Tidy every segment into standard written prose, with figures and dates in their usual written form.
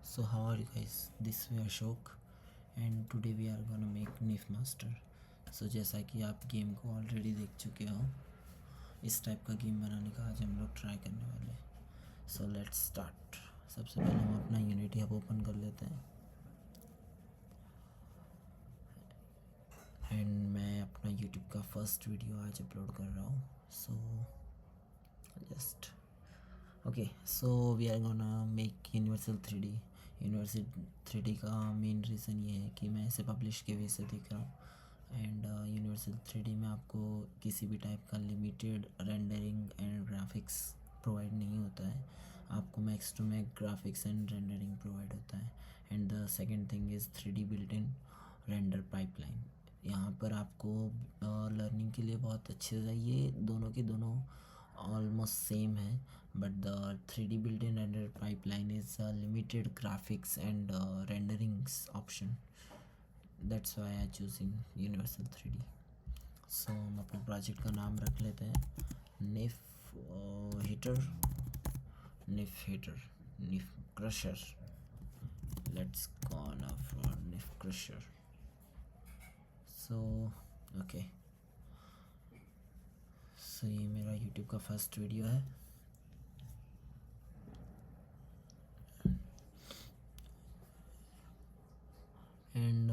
So how are you guys? This way Ashok and today we are gonna make Nif Master. So जैसा कि आप game को already देख चुके हो, इस टाइप का गेम बनाने का आज हम लोग ट्राई करने वाले हैं. So let's start. सबसे पहले हम अपना यूनिटी हब ओपन कर लेते हैं एंड मैं अपना यूट्यूब का फर्स्ट वीडियो आज अपलोड कर रहा हूँ. So just okay. So we are gonna make universal 3D. Universal 3D का मेन रीज़न ये है कि मैं इसे पब्लिश के वे से देख रहा हूँ एंड यूनिवर्सल 3D में आपको किसी भी टाइप का limited rendering and graphics provide नहीं होता है. आपको max to max graphics and rendering provide होता है. And the second thing is 3D built in render pipeline. यहाँ पर आपको लर्निंग के लिए बहुत अच्छे से, ये दोनों के दोनों almost same है, but the 3D built-in render pipeline is a limited graphics and renderings option. That's why I choosing Universal 3D. So हम अपने प्रोजेक्ट का नाम रख लेते हैं निफ हीटर, निफ हीटर, निफ crusher. Let's go now for निफ क्रशर. So okay. सो ये मेरा यूट्यूब का फर्स्ट वीडियो है and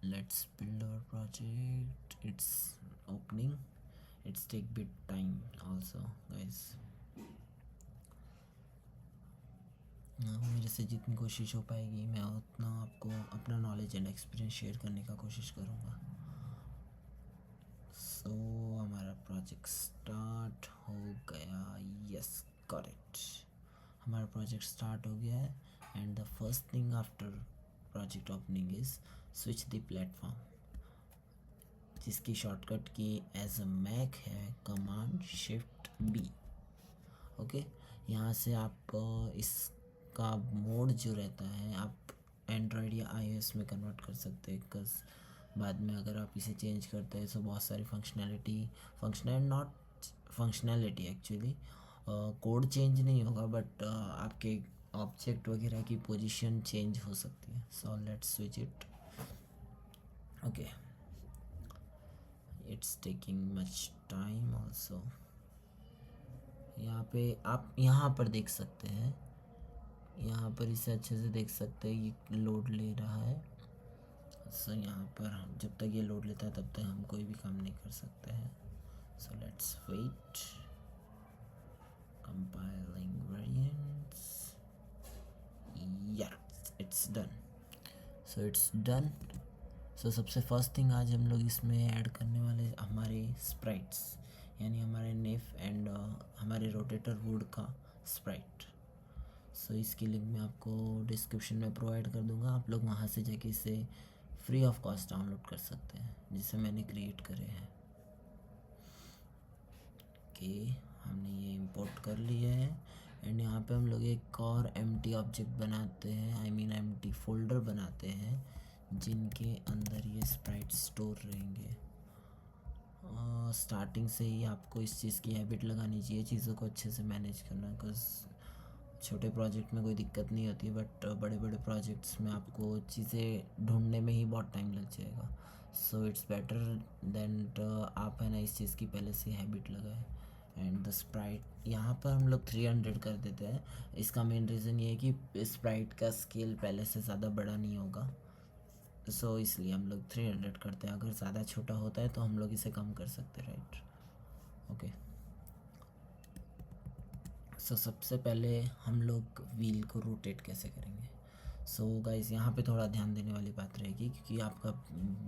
let's build our project. It's opening. It's take bit time also guys. मेरे से जितनी कोशिश हो पाएगी मैं उतना आपको अपना नॉलेज एंड एक्सपीरियंस शेयर करने का कोशिश करूँगा. सो हमारा प्रोजेक्ट स्टार्ट हो गया. Yes, got it. हमारा प्रोजेक्ट स्टार्ट हो गया है and the first thing after project opening is switch the platform, जिसकी शॉर्टकट की एज अ मैक है कमांड शिफ्ट बी. ओके. यहाँ से आप इसका मोड जो रहता है आप एंड्रॉयड या iOS में कन्वर्ट कर सकते हैं. बिकॉज बाद में अगर आप इसे चेंज करते हैं तो बहुत सारी फंक्शनैलिटी एक्चुअली कोड चेंज नहीं होगा बट आपके ऑब्जेक्ट वगैरह की पोजीशन चेंज हो सकती है. So let's switch it. Okay. It's taking much time also. यहाँ पे आप यहाँ पर देख सकते हैं, यहाँ पर इसे अच्छे से देख सकते हैं ये लोड ले रहा है. सो यहाँ पर हम जब तक ये लोड लेता है तब तक हम कोई भी काम नहीं कर सकते हैं. So let's wait. Compiling variants. Yes, it's done. So it's done. So सबसे फर्स्ट थिंग आज हम लोग इसमें ऐड करने वाले हमारे स्प्राइट्स, यानी हमारे नेफ एंड हमारे रोटेटर वुड का स्प्राइट. सो इसकी लिंक मैं आपको डिस्क्रिप्शन में प्रोवाइड कर दूंगा. आप लोग वहाँ से जाके इसे फ्री ऑफ कॉस्ट डाउनलोड कर सकते हैं, जिसे मैंने क्रिएट करे हैं. ओके, हमने ये इंपोर्ट कर लिया है एंड यहाँ पे हम लोग एक और एम्प्टी ऑब्जेक्ट बनाते हैं, आई मीन एम्प्टी फोल्डर बनाते हैं जिनके अंदर ये स्प्राइट स्टोर रहेंगे. स्टार्टिंग से ही आपको इस चीज़ की हैबिट लगानी चाहिए, चीज़ों को अच्छे से मैनेज करना. बिकॉज छोटे प्रोजेक्ट में कोई दिक्कत नहीं होती बट बड़े बड़े प्रोजेक्ट्स में आपको चीज़ें ढूंढने में ही बहुत टाइम लग जाएगा. सो इट्स बेटर देन आप है ना इस चीज़ की पहले से हैबिट लगाए. एंड द स्प्राइट यहाँ पर हम लोग 300 कर देते हैं. इसका मेन रीज़न ये है कि स्प्राइट का स्केल पहले से ज़्यादा बड़ा नहीं होगा. सो इसलिए हम लोग 300 करते हैं. अगर ज़्यादा छोटा होता है तो हम लोग इसे कम कर सकते हैं, राइट. ओके. सो सबसे पहले हम लोग व्हील को रोटेट कैसे करेंगे. सो गाइस यहाँ पे थोड़ा ध्यान देने वाली बात रहेगी क्योंकि आपका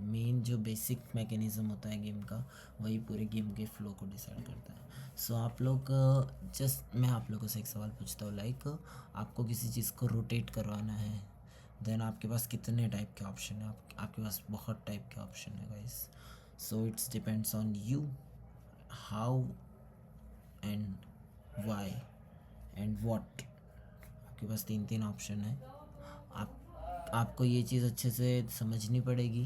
मेन जो बेसिक मैकेनिज़्म होता है गेम का वही पूरे गेम के फ्लो को डिसाइड करता है. सो आप लोग जस्ट मैं आप लोगों से एक सवाल पूछता हूँ, लाइक आपको किसी चीज़ को रोटेट करवाना है देन आपके पास कितने टाइप के ऑप्शन है. आपके पास बहुत टाइप के ऑप्शन है guys. So it's depends on you how and why and what. आपके पास तीन ऑप्शन है. आपको ये चीज़ अच्छे से समझनी पड़ेगी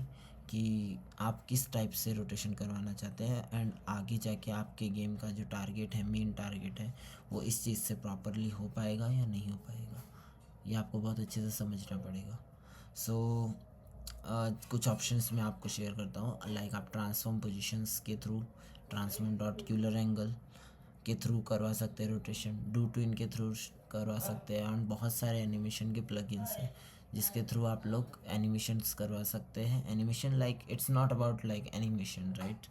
कि आप किस टाइप से रोटेशन करवाना चाहते हैं एंड आगे जाके आपके गेम का जो टारगेट है, मेन टारगेट है, वो इस चीज़ से प्रॉपरली हो पाएगा या नहीं हो पाएगा. ये आपको बहुत अच्छे से समझना पड़ेगा। सो कुछ ऑप्शंस मैं आपको शेयर करता हूँ। लाइक आप ट्रांसफॉर्म पोजीशंस के थ्रू, ट्रांसफॉर्म डॉट क्यूलर एंगल के थ्रू करवा सकते हैं रोटेशन, डू टू इन के थ्रू करवा सकते हैं, और बहुत सारे एनिमेशन के प्लगइन्स हैं जिसके थ्रू आप लोग एनिमेशंस करवा सकते हैं। Animation like it's not about like animation, right.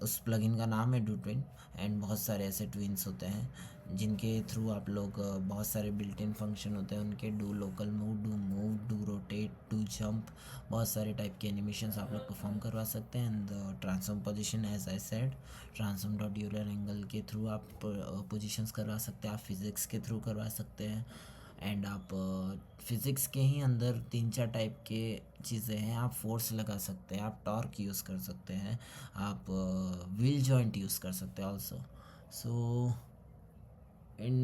उस प्लगइन का नाम है डू ट्विन, एंड बहुत सारे ऐसे ट्विन्स होते हैं जिनके थ्रू आप लोग बहुत सारे बिल्ट इन फंक्शन होते हैं उनके, do local move, do rotate, do jump, बहुत सारे टाइप के एनिमेशंस आप लोग परफॉर्म करवा सकते हैं। And transform position as I said, transform dot Euler angle के थ्रू आप पोजीशंस करवा सकते हैं, आप फिज़िक्स के थ्रू करवा सकते हैं। एंड आप फिज़िक्स के ही अंदर 3-4 टाइप के चीज़ें हैं। आप फोर्स लगा सकते हैं, आप टॉर्क यूज़ कर सकते हैं, आप व्हील जॉइंट यूज़ कर सकते हैं also. So in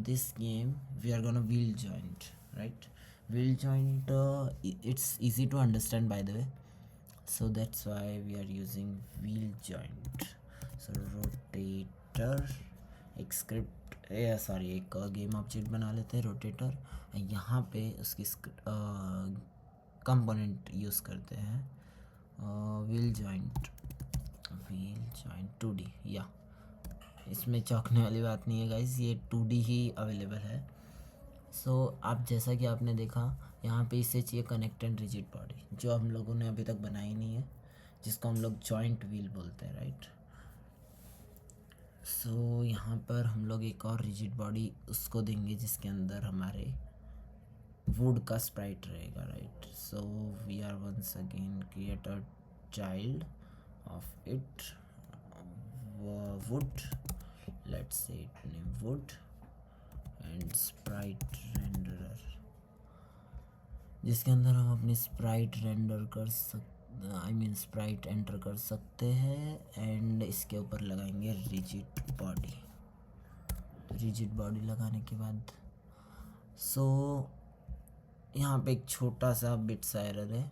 this game we are gonna wheel joint, right? Wheel joint, it's easy to understand by the way, so that's why we are using wheel joint. So rotator, एक script sorry एक game object बना लेते हैं rotator, यहाँ पे उसकी component use करते हैं व्हील जॉइंट 2D। या इसमें चौंकने वाली बात नहीं है गाइस, ये 2D ही अवेलेबल है। सो आप जैसा कि आपने देखा यहाँ पे इसे चाहिए कनेक्ट एंड रिजिड बॉडी, जो हम लोगों ने अभी तक बनाई नहीं है, जिसको हम लोग जॉइंट व्हील बोलते हैं, राइट। सो यहाँ पर हम लोग एक और रिजिड बॉडी उसको देंगे जिसके अंदर हमारे वुड का स्प्राइट रहेगा, right. So we are once again create a child of it wood, let's say it name wood, and sprite renderer, जिसके अंदर हम अपनी स्प्राइट रेंडर कर सकते, स्प्राइट एंटर कर सकते हैं। एंड इसके ऊपर लगाएंगे रिजिड बॉडी। रिजिड बॉडी लगाने के बाद यहाँ पे एक छोटा सा बिट्स एरर है,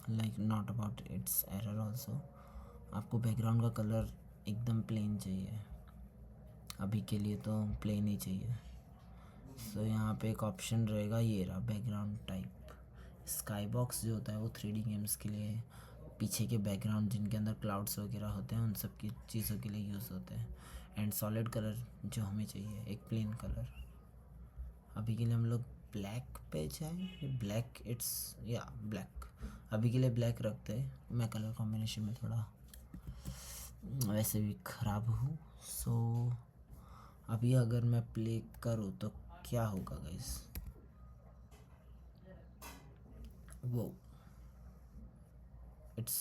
like not about it's error also. आपको बैकग्राउंड का कलर एकदम प्लेन चाहिए, अभी के लिए तो प्लेन ही चाहिए। सो यहाँ पे एक ऑप्शन रहेगा, ये रहा बैकग्राउंड टाइप। स्काई बॉक्स जो होता है वो 3D गेम्स के लिए, पीछे के बैकग्राउंड जिनके अंदर क्लाउड्स वगैरह होते हैं उन सब की चीज़ों के लिए यूज़ होते हैं। एंड सॉलिड कलर जो हमें चाहिए, एक प्लेन कलर। अभी के लिए हम लोग ब्लैक पे जाएँ, ब्लैक इट्स या ब्लैक, अभी के लिए ब्लैक रखते हैं। मैं कलर कॉम्बिनेशन में थोड़ा वैसे भी ख़राब हूँ। सो अभी अगर मैं प्ले करूँ तो क्या होगा गाइस, वो इट्स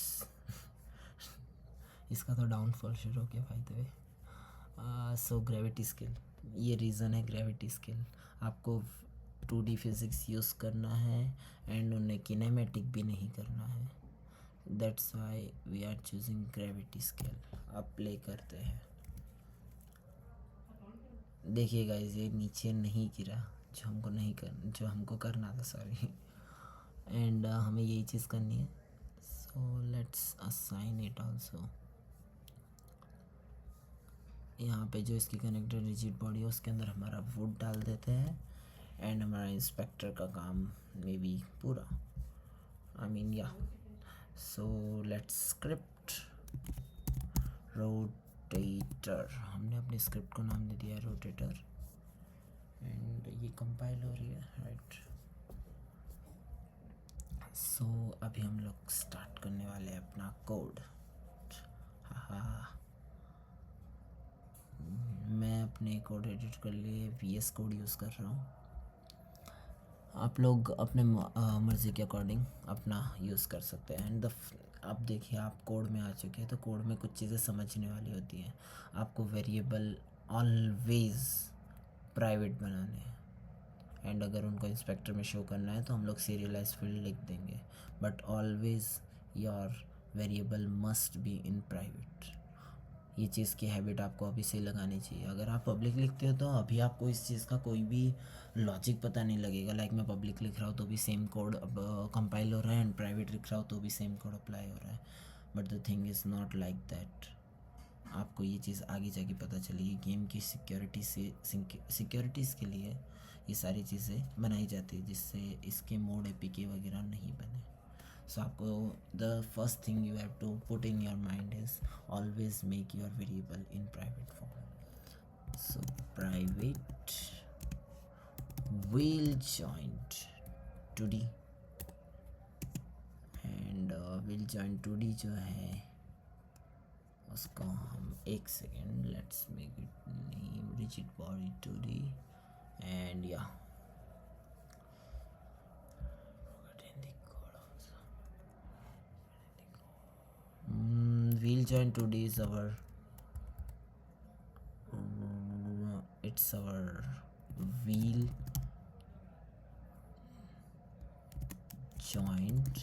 इसका तो डाउनफॉल शुरू हो गया भाई the way. So gravity skill, ये रीज़न है ग्रेविटी स्किल। आपको 2D फिज़िक्स यूज़ करना है एंड उन्हें किनेमेटिक भी नहीं करना है, that's why we are choosing gravity skill. अब प्ले करते हैं, देखिए गाइस ये नीचे नहीं गिरा, जो हमको करना था, सॉरी। एंड हमें यही चीज़ करनी है। So let's assign it also. यहाँ पे जो इसकी कनेक्टेड रिजिड बॉडी है उसके अंदर हमारा वुड डाल देते हैं एंड हमारा इंस्पेक्टर का काम मे बी पूरा, या। सो लेट्स स्क्रिप्ट रोटेटर, हमने अपने स्क्रिप्ट को नाम दे दिया है रोटेटर, एंड ये कंपाइल हो रही है, राइट। सो अभी हम लोग स्टार्ट करने वाले हैं अपना कोड। मैं अपने कोड एडिट कर लिए VS कोड यूज़ कर रहा हूँ। आप लोग अपने मर्ज़ी के अकॉर्डिंग अपना यूज़ कर सकते हैं। एंड अब देखिए आप कोड में आ चुके हैं, तो कोड में कुछ चीज़ें समझने वाली होती हैं। आपको वेरिएबल ऑलवेज़ प्राइवेट बनाने हैं, एंड अगर उनको इंस्पेक्टर में शो करना है तो हम लोग सीरियलाइज फील्ड लिख देंगे, but always your variable must be in private. ये चीज़ की हैबिट आपको अभी से लगानी चाहिए। अगर आप पब्लिक लिखते हो तो अभी आपको इस चीज़ का कोई भी लॉजिक पता नहीं लगेगा। लाइक मैं पब्लिक लिख रहा हूँ तो भी सेम कोड अब कंपाइल हो रहा है, एंड प्राइवेट लिख रहा हूँ तो भी सेम कोड अप्लाई हो रहा है, but the thing is not like that. आपको ये चीज़ आगे जाके पता चलेगी। गेम की सिक्योरिटीज़ के लिए ये सारी चीज़ें बनाई जाती है जिससे इसके मोड एपीके वगैरह नहीं बने। सो आपको the first thing you have to put in your mind is always make your variable in private form. So private wheel joint 2D and wheel joint 2D जो है उसको हम एक second, let's make it name rigid body 2D and या wheel joint 2D is our it's our wheel joint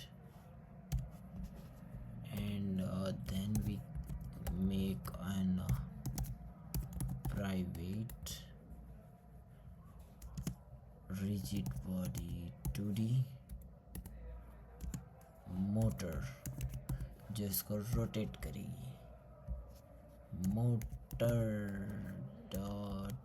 and then we make an private rigid body 2D motor जो इसको rotate करेगी। Motor dot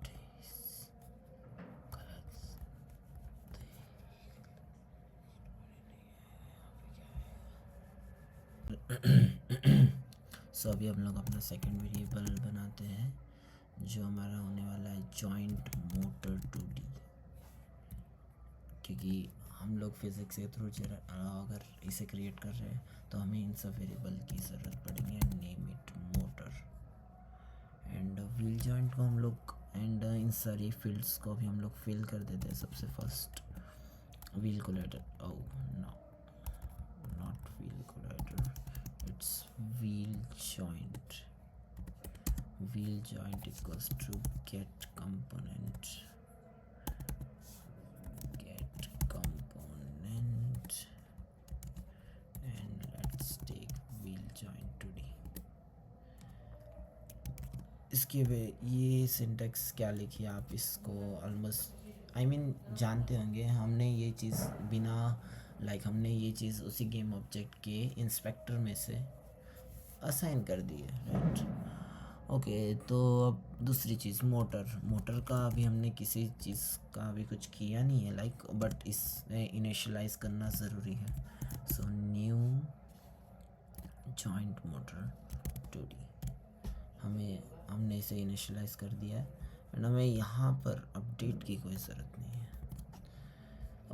so अभी हम लोग अपना second variable बनाते हैं जो हमारा होने वाला है जॉइंट मोटर 2D, क्योंकि हम लोग फिज़िक्स के थ्रू अगर इसे क्रिएट कर रहे हैं तो हमें इन सब वेरिएबल की ज़रूरत पड़ेगी। And name it motor and wheel joint को हम लोग एंड इन सारी फील्ड्स को भी हम लोग फिल कर देते हैं। सबसे first wheel collider, oh no not wheel collider, it's wheel joint equals to get component and let's take wheel joint 2D। इसके वे ये सिंटेक्स क्या लिखी है आप इसको ऑलमोस्ट जानते होंगे। हमने ये चीज़ बिना हमने ये चीज़ उसी गेम ऑब्जेक्ट के इंस्पेक्टर में से असाइन कर दी है, राइट। ओके, तो अब दूसरी चीज़ मोटर का अभी हमने किसी चीज़ का अभी कुछ किया नहीं है बट इसे इनिशियलाइज करना ज़रूरी है। So new joint motor 2D हमने इसे इनिशियलाइज कर दिया है एंड हमें यहाँ पर अपडेट की कोई ज़रूरत नहीं है।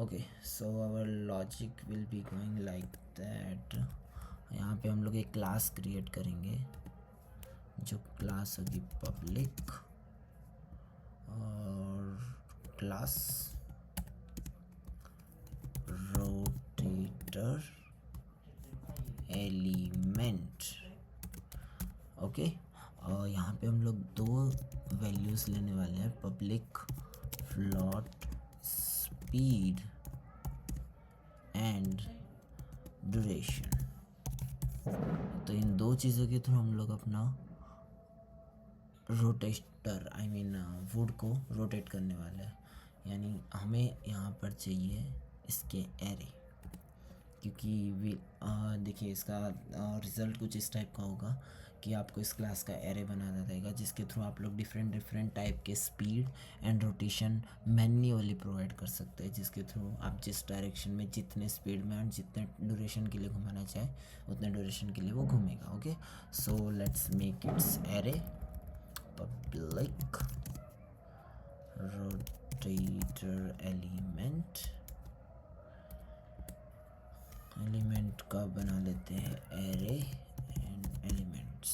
Okay, so our logic will be going like that. यहाँ पे हम लोग एक क्लास क्रिएट करेंगे जो क्लास होगी पब्लिक और क्लास रोटेटर एलिमेंट। ओके, और यहाँ पे हम लोग दो वैल्यूज़ लेने वाले हैं, public float speed and duration. तो इन दो चीज़ों के थ्रू हम लोग अपना रोटेटर वुड को रोटेट करने वाला है। यानी हमें यहाँ पर चाहिए इसके एरे, क्योंकि देखिए इसका रिज़ल्ट कुछ इस टाइप का होगा कि आपको इस क्लास का एरे बनाना रहेगा जिसके थ्रू आप लोग डिफरेंट टाइप के speed and rotation manually provide कर सकते हैं, जिसके थ्रू आप जिस डायरेक्शन में जितने स्पीड में और जितने ड्यूरेशन के लिए घुमाना चाहे उतने ड्यूरेशन के लिए वो घूमेगा। Okay, so let's make it's array public rotator element का बना लेते हैं एरे एंड एलिमेंट्स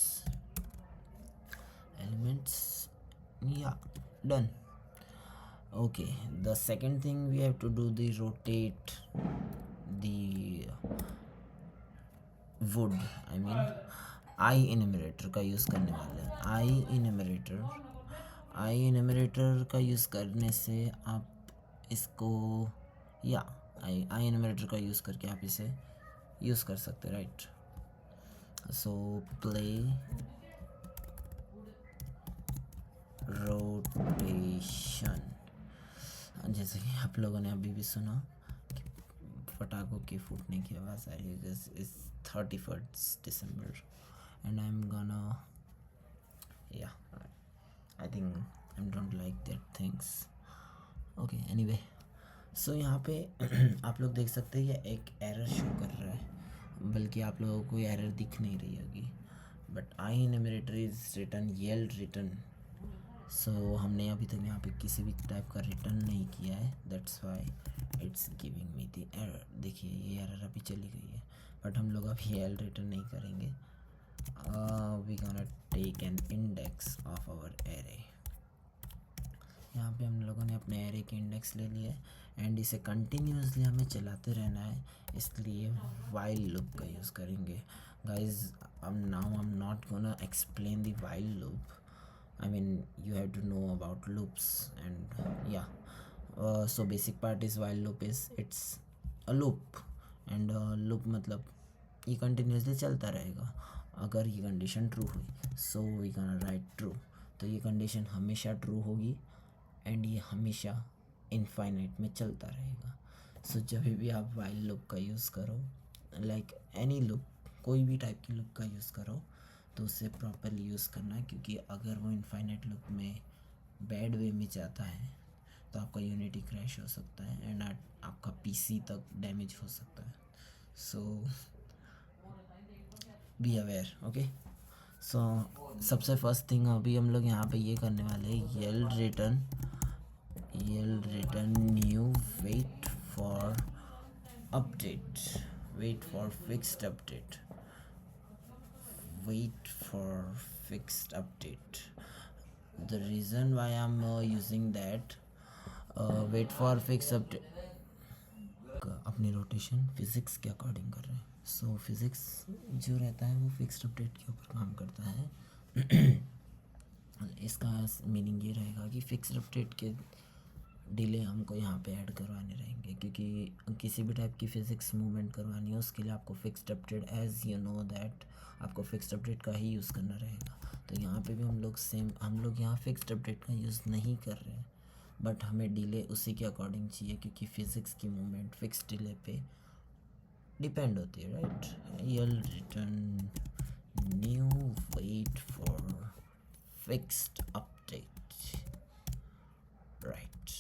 या done. okay, the second thing we have to do the rotate the wood आई इनमरेटर का यूज़ करने वाले हैं। आई इनमरेटर का यूज़ करने से आप इसको आई इनमरेटर का यूज़ करके आप इसे यूज़ कर सकते हैं, राइट। सो प्ले रोटेशन, जैसे कि आप लोगों ने अभी भी सुना कि पटाखों के फूटने की आवाज़ आ रही है। This is 31st December and I'm gonna I don't like that things. Okay anyway, so यहाँ पे आप लोग देख सकते हैं ये एक एरर शो कर रहा है, बल्कि आप लोगों को एरर दिख नहीं रही होगी, but I enumerator is return yield return. So हमने अभी तक यहाँ पे किसी भी टाइप का रिटर्न नहीं किया है, that's why it's giving me the error. देखिए ये एरर अभी चली गई है, बट हम लोग अभी येल्ड रिटर्न नहीं करेंगे। We gonna take an index of our array. यहाँ पे हम लोगों ने अपने एरे के इंडेक्स ले लिए एंड इसे कंटिन्यूसली हमें चलाते रहना है, इसलिए वाइल लूप का यूज़ करेंगे guys. Now I am not gonna explain the while loop, I mean you have to know about loops and yeah, so basic part is while loop is it's a loop and loop मतलब ये continuously चलता रहेगा। अगर ये condition true हुई so we can write true, तो ये condition हमेशा ट्रू होगी एंड ये हमेशा इनफाइनाइट में चलता रहेगा। सो जब भी आप वाइल लूप का यूज़ करो, लाइक एनी लूप, कोई भी टाइप की लूप का यूज़ करो, तो उसे प्रॉपरली यूज़ करना है, क्योंकि अगर वो इनफाइनाइट लूप में बैड वे में जाता है तो आपका यूनिटी क्रैश हो सकता है एंड आपका पीसी तक डैमेज हो सकता है। सो बी अवेयर। ओके, सो सबसे फर्स्ट थिंग अभी हम लोग यहाँ पे ये करने वाले हैं, yield return new wait for update, wait for fixed update, wait for fixed update. The reason why I'm using that wait for fixed update, अपनी रोटेशन फिज़िक्स के अकॉर्डिंग कर रहे हैं। सो फिज़िक्स जो रहता है वो फिक्स्ड अपडेट के ऊपर काम करता है। इसका मीनिंग ये रहेगा कि फिक्स्ड अपडेट के डिले हमको यहाँ पे ऐड करवाने रहेंगे, क्योंकि किसी भी टाइप की फ़िज़िक्स मूवमेंट करवानी है उसके लिए आपको fixed update, as you know that आपको फिक्स्ड अपडेट का ही यूज़ करना रहेगा। तो यहाँ पे भी हम लोग यहाँ फिक्स्ड अपडेट का यूज़ नहीं कर रहे हैं, बट हमें डिले उसी के अकॉर्डिंग चाहिए, क्योंकि फ़िज़िक्स की मूवमेंट फिक्स डिले पे डिपेंड होती है, right. Yield return new wait for fixed update, right.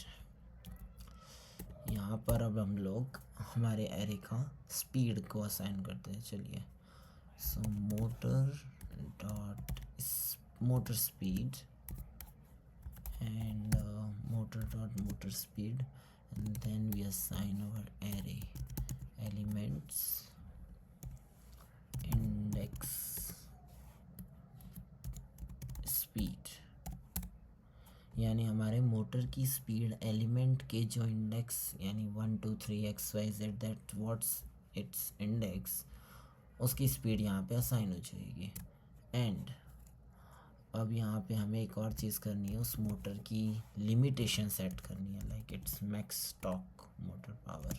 यहाँ पर अब हम लोग हमारे एरे का स्पीड को असाइन करते हैं। चलिए, सो motor speed and motor speed, and then we assign our array elements index speed, यानी हमारे मोटर की स्पीड एलिमेंट के जो इंडेक्स यानी 1 2 3 XYZ that what's it's index, उसकी स्पीड यहाँ पे असाइन हो जाएगी। एंड अब यहाँ पे हमें एक और चीज़ करनी है, उस मोटर की लिमिटेशन सेट करनी है, like it's max torque motor power.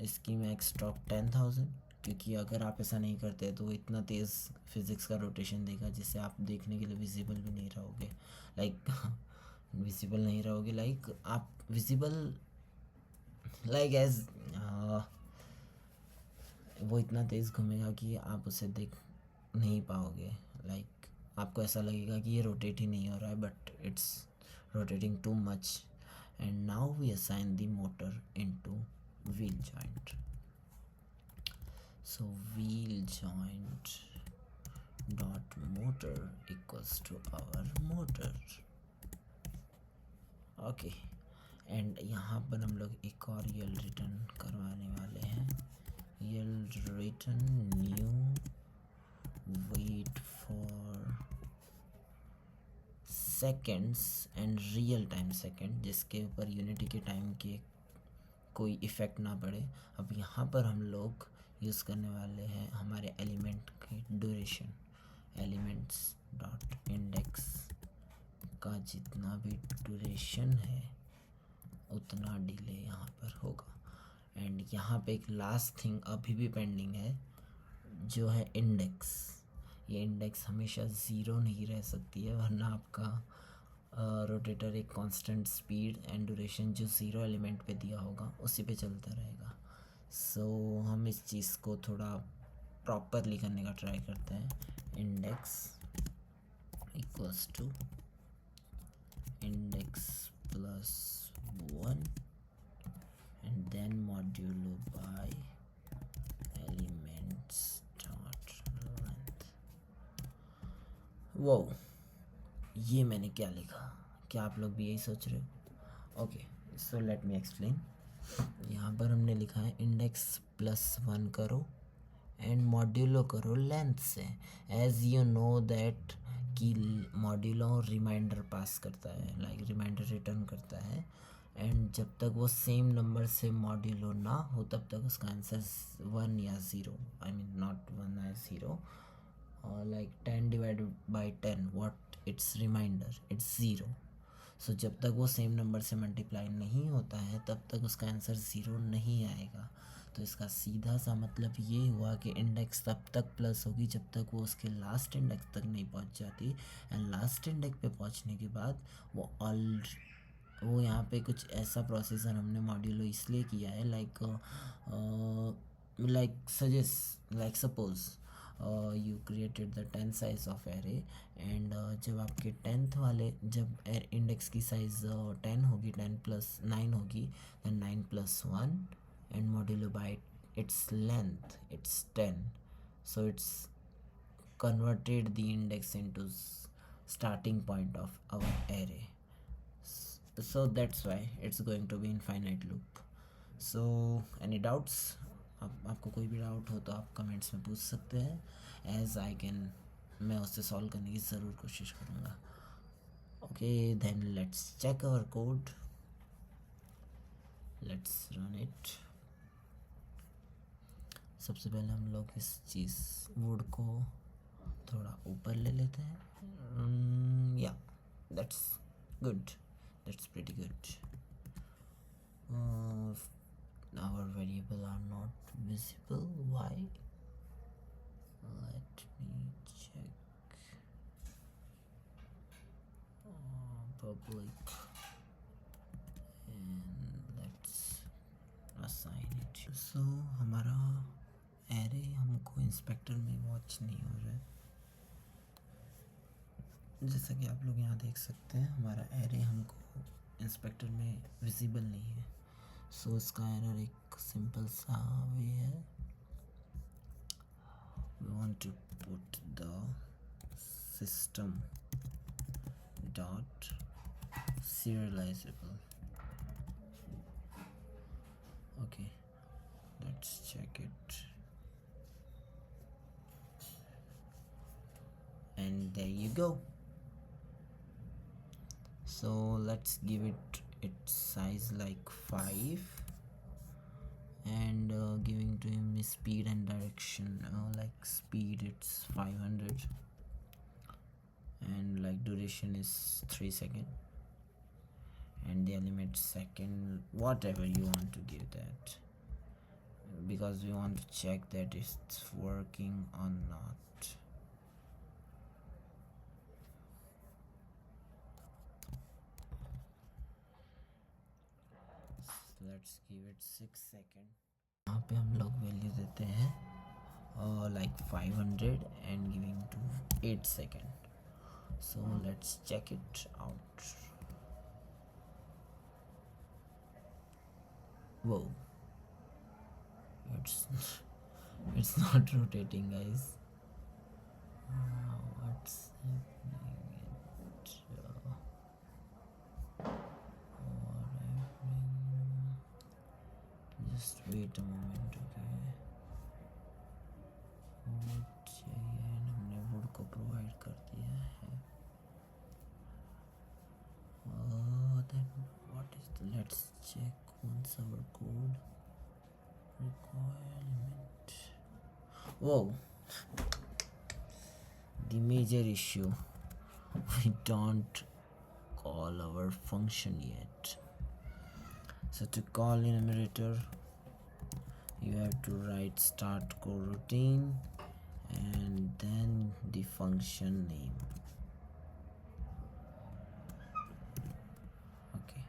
इसकी मैक्स टॉर्क 10,000, क्योंकि अगर आप ऐसा नहीं करते तो इतना तेज़ फिज़िक्स का रोटेशन देगा जिससे आप देखने के लिए विजिबल भी नहीं रहोगे, लाइक विजिबल नहीं रहोगे, लाइक आप विजिबल लाइक एज वो इतना तेज़ घूमेगा कि आप उसे देख नहीं पाओगे, लाइक आपको ऐसा लगेगा कि ये रोटेट ही नहीं हो रहा है, but it's rotating too much. And now we assign the motor into wheel joint. So wheel joint dot motor equals to our motor. Okay, and यहाँ पर हम लोग एक और yield रिटर्न करवाने वाले हैं, yield return new wait for seconds and real time second, जिसके ऊपर यूनिटी के टाइम के कोई इफ़ेक्ट ना पड़े। अब यहाँ पर हम लोग यूज़ करने वाले हैं हमारे एलिमेंट की ड्यूरेशन, एलिमेंट्स डॉट इंडेक्स का जितना भी ड्यूरेशन है उतना डिले यहाँ पर होगा। एंड यहाँ पे एक लास्ट थिंग अभी भी पेंडिंग है, जो है इंडेक्स। ये इंडेक्स हमेशा ज़ीरो नहीं रह सकती है, वरना आपका रोटेटर एक कांस्टेंट स्पीड एंड ड्यूरेशन जो ज़ीरो एलिमेंट पे दिया होगा उसी पे चलता रहेगा। सो हम इस चीज़ को थोड़ा प्रॉपरली करने का ट्राई करते हैं। Index equals to index plus 1 and then modulo by elements dot length. वो ये मैंने क्या लिखा, क्या आप लोग भी यही सोच रहे हो? Okay, so let me explain. यहाँ पर हमने लिखा है इंडेक्स प्लस 1 करो एंड मॉड्यूलो करो लेंथ से। एज यू नो दैट कि मॉड्यूलो रिमाइंडर पास करता है, लाइक रिमाइंडर रिटर्न करता है, एंड जब तक वो सेम नंबर से मॉड्यूलो ना हो तब तक उसका आंसर 1 या 0, आई मीन नॉट 1 या 0, like 10 divided by 10 what it's reminder, it's 0। So जब तक वो सेम नंबर से मल्टीप्लाई नहीं होता है तब तक उसका आंसर 0 नहीं आएगा। तो इसका सीधा सा मतलब ये हुआ कि इंडेक्स तब तक प्लस होगी जब तक वो उसके लास्ट इंडेक्स तक नहीं पहुंच जाती, एंड लास्ट इंडेक्स पे पहुंचने के बाद वो यहाँ पे कुछ ऐसा प्रोसीजर हमने मॉड्यूलो इसलिए किया है, like suppose you created the 10 size of array, and जब आपके 10th वाले, जब इंडेक्स की साइज 10 होगी, 10 प्लस 9 होगी, then 9 plus 1 and modulo by its length, it's 10, so it's converted the index into starting point of our array, so that's why it's going to be infinite loop. So any doubts? आपको कोई भी doubt हो तो आप comments में पूछ सकते हैं, एज आई कैन, मैं उससे सॉल्व करने की ज़रूर कोशिश करूँगा। Okay, then let's check our code, let's run it. सबसे पहले हम लोग इस चीज़ वुड को थोड़ा ऊपर ले लेते हैं, या that's good, that's pretty good. Our variable are not visible, why? Let me check. Public, and let's assign it. So हमारा एरे हमको इंस्पेक्टर में वॉच नहीं हो रहा है, जैसा कि आप लोग यहाँ देख सकते हैं हमारा एरे हमको इंस्पेक्टर में विजिबल नहीं है। सो इसका एरर एक सिंपल सा वे है, we want to put the system dot serializable. Okay, let's check it, and there you go. So let's give it its size like 5, and giving to him speed and direction, like speed it's 500, and like duration is 3 seconds, and the element second, whatever you want to give that, because we want to check that it's working or not. Let's give it 6 seconds. यहाँ पे हम लोग value देते हैं like 500 and giving to 8 seconds. So let's check it out. Whoa, it's not rotating, guys. What's happening? Just wait a moment, okay? Would चाहिए, हमने would को provide कर दिया है। Then what is the, let's check once our code require element. Whoa, the major issue, we don't call our function yet. So to call enumerator, you have to write start coroutine and then the function name. Okay.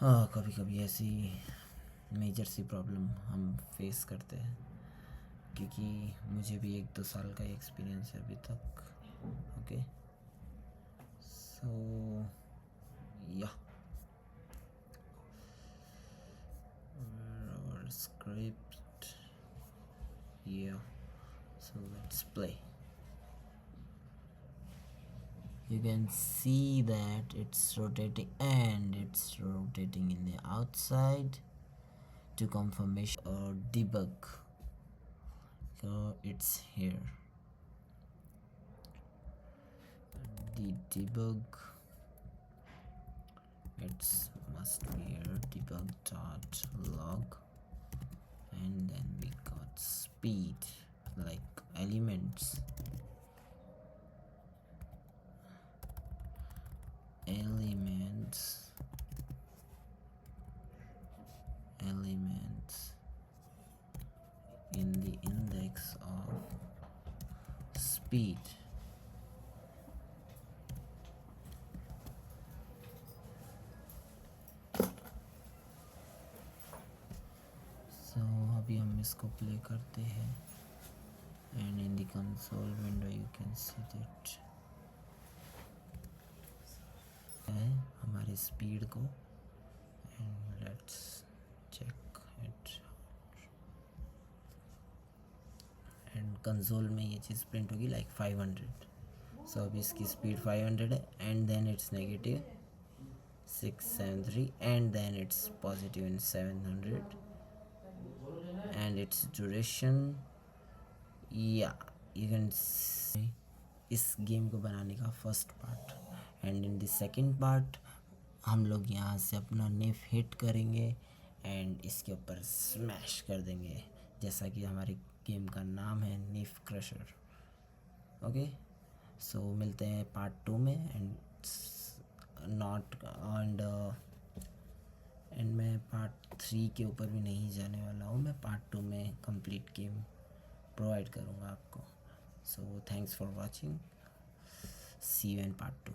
हाँ, कभी कभी ऐसी major सी problem हम face करते हैं, क्योंकि मुझे भी 1-2 साल का एक्सपीरियंस है अभी तक। Okay, So yeah, our script, yeah, so let's play. You can see that it's rotating, and it's rotating in the outside to confirmation or debug. So it's here, the debug, it's must be here, debug.log, and then we got speed, like elements, in the index of speed. So अभी हम इसको play करते हैं, and in the console window you can see that है हमारे speed को, and let's check it, and console में ये चीज़ प्रिंट होगी like 500. सो अभी इसकी स्पीड 500 है, and then it's negative 673, and then it's positive in 700, and it's duration, yeah you can see इस गेम को बनाने का first part. And in the second part हम लोग यहाँ से अपना निफ हिट करेंगे एंड इसके ऊपर स्मैश कर देंगे, जैसा कि हमारे गेम का नाम है निफ क्रशर। ओके, सो मिलते हैं पार्ट 2 में, एंड मैं पार्ट 3 के ऊपर भी नहीं जाने वाला हूँ, मैं पार्ट 2 में कंप्लीट गेम प्रोवाइड करूँगा आपको। So thanks for watching, see you in part 2।